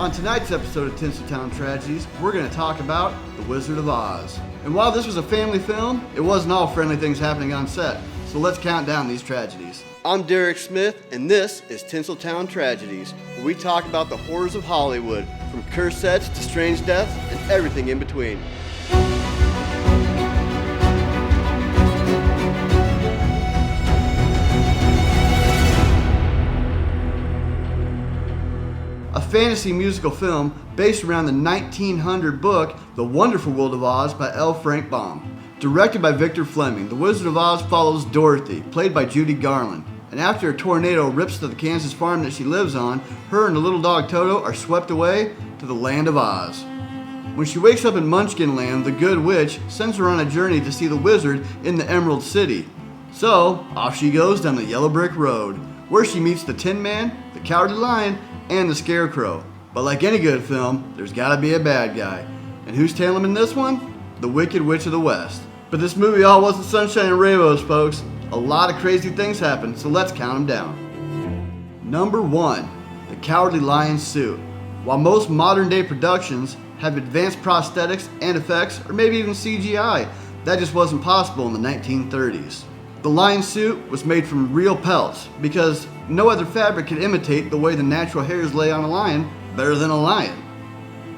On tonight's episode of Tinseltown Tragedies, we're going to talk about The Wizard of Oz. And while this was a family film, it wasn't all friendly things happening on set. So let's count down these tragedies. I'm Derek Smith, and this is Tinseltown Tragedies, where we talk about the horrors of Hollywood, from cursed sets to strange deaths and everything in between. A fantasy musical film based around the 1900 book, The Wonderful World of Oz by L. Frank Baum. Directed by Victor Fleming, The Wizard of Oz follows Dorothy, played by Judy Garland. And after a tornado rips to the Kansas farm that she lives on, her and the little dog Toto are swept away to the land of Oz. When she wakes up in Munchkin Land, the Good Witch sends her on a journey to see the wizard in the Emerald City. So, off she goes down the yellow brick road, where she meets the Tin Man, the Cowardly Lion, and the Scarecrow. But like any good film, there's gotta be a bad guy. And who's tailing him in this one? The Wicked Witch of the West. But this movie all wasn't sunshine and rainbows, folks. A lot of crazy things happened, so let's count them down. Number 1, the Cowardly Lion suit. While most modern day productions have advanced prosthetics and effects, or maybe even CGI, that just wasn't possible in the 1930s. The lion suit was made from real pelts because no other fabric could imitate the way the natural hairs lay on a lion better than a lion.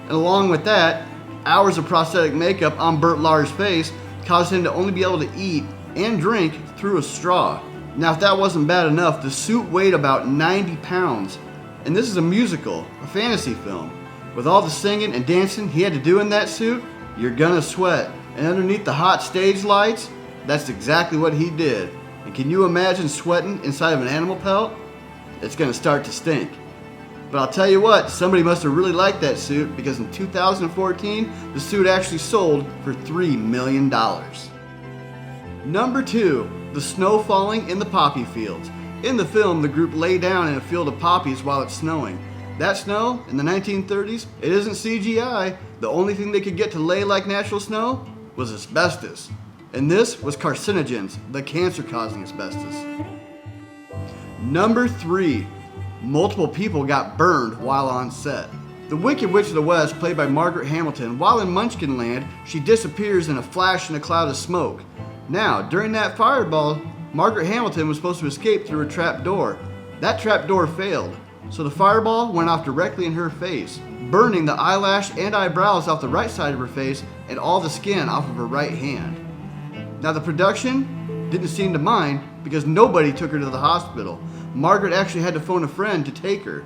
And along with that, hours of prosthetic makeup on Bert Lahr's face caused him to only be able to eat and drink through a straw. Now, if that wasn't bad enough, the suit weighed about 90 pounds. And this is a musical, a fantasy film. With all the singing and dancing he had to do in that suit, you're gonna sweat. And underneath the hot stage lights, that's exactly what he did. And can you imagine sweating inside of an animal pelt? It's gonna start to stink. But I'll tell you what, somebody must have really liked that suit, because in 2014, the suit actually sold for $3 million. Number 2, the snow falling in the poppy fields. In the film, the group lay down in a field of poppies while it's snowing. That snow, in the 1930s, it isn't CGI. The only thing they could get to lay like natural snow was asbestos. And this was carcinogens, the cancer-causing asbestos. Number 3, multiple people got burned while on set. The Wicked Witch of the West, played by Margaret Hamilton, while in Munchkin Land, she disappears in a flash and a cloud of smoke. Now, during that fireball, Margaret Hamilton was supposed to escape through a trap door. That trap door failed, so the fireball went off directly in her face, burning the eyelash and eyebrows off the right side of her face and all the skin off of her right hand. Now, the production didn't seem to mind because nobody took her to the hospital. Margaret actually had to phone a friend to take her.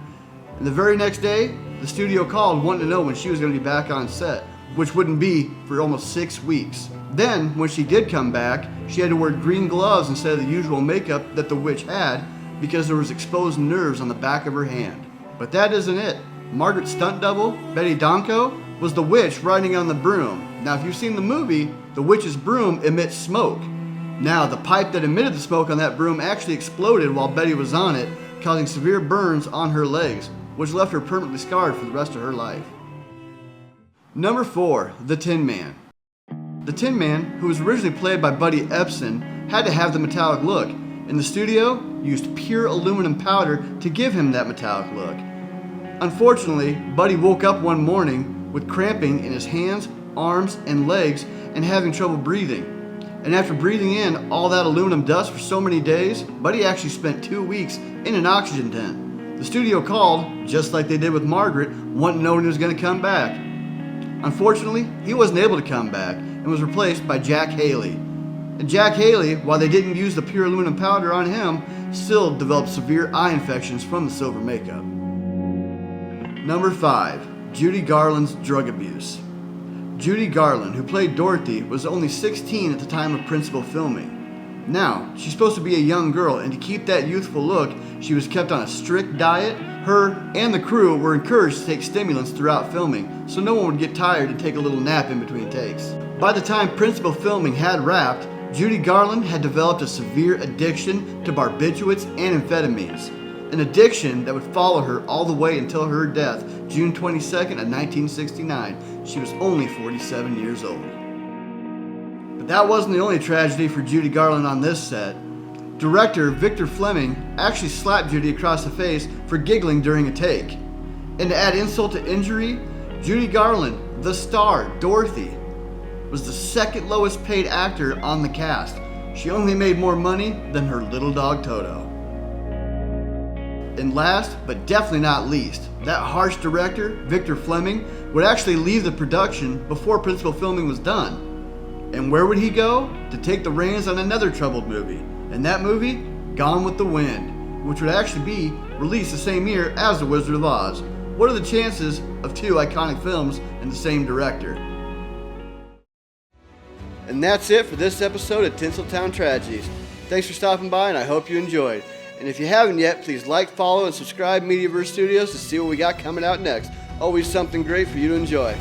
And the very next day, the studio called wanting to know when she was going to be back on set, which wouldn't be for almost 6 weeks. Then, when she did come back, she had to wear green gloves instead of the usual makeup that the witch had because there was exposed nerves on the back of her hand. But that isn't it. Margaret's stunt double, Betty Donko, was the witch riding on the broom. Now, if you've seen the movie, the witch's broom emits smoke. Now, the pipe that emitted the smoke on that broom actually exploded while Betty was on it, causing severe burns on her legs, which left her permanently scarred for the rest of her life. Number 4, the Tin Man. The Tin Man, who was originally played by Buddy Ebsen, had to have the metallic look, and the studio used pure aluminum powder to give him that metallic look. Unfortunately, Buddy woke up one morning with cramping in his hands, arms, and legs, and having trouble breathing. And after breathing in all that aluminum dust for so many days, Buddy actually spent 2 weeks in an oxygen tent. The studio called, just like they did with Margaret, wanting to know when he was going to come back. Unfortunately, he wasn't able to come back and was replaced by Jack Haley. And Jack Haley, while they didn't use the pure aluminum powder on him, still developed severe eye infections from the silver makeup. Number 5, Judy Garland's drug abuse. Judy Garland, who played Dorothy, was only 16 at the time of principal filming. Now, she's supposed to be a young girl, and to keep that youthful look, she was kept on a strict diet. Her and the crew were encouraged to take stimulants throughout filming, so no one would get tired and take a little nap in between takes. By the time principal filming had wrapped, Judy Garland had developed a severe addiction to barbiturates and amphetamines, an addiction that would follow her all the way until her death, June 22nd of 1969. She was only 47 years old. But that wasn't the only tragedy for Judy Garland on this set. Director Victor Fleming actually slapped Judy across the face for giggling during a take. And to add insult to injury, Judy Garland, the star, Dorothy, was the second lowest paid actor on the cast. She only made more money than her little dog Toto. And last, but definitely not least, that harsh director, Victor Fleming, would actually leave the production before principal filming was done. And where would he go? To take the reins on another troubled movie. And that movie, Gone with the Wind, which would actually be released the same year as The Wizard of Oz. What are the chances of two iconic films and the same director? And that's it for this episode of Tinseltown Tragedies. Thanks for stopping by, and I hope you enjoyed. And if you haven't yet, please like, follow, and subscribe Mediaverse Studios to see what we got coming out next. Always something great for you to enjoy.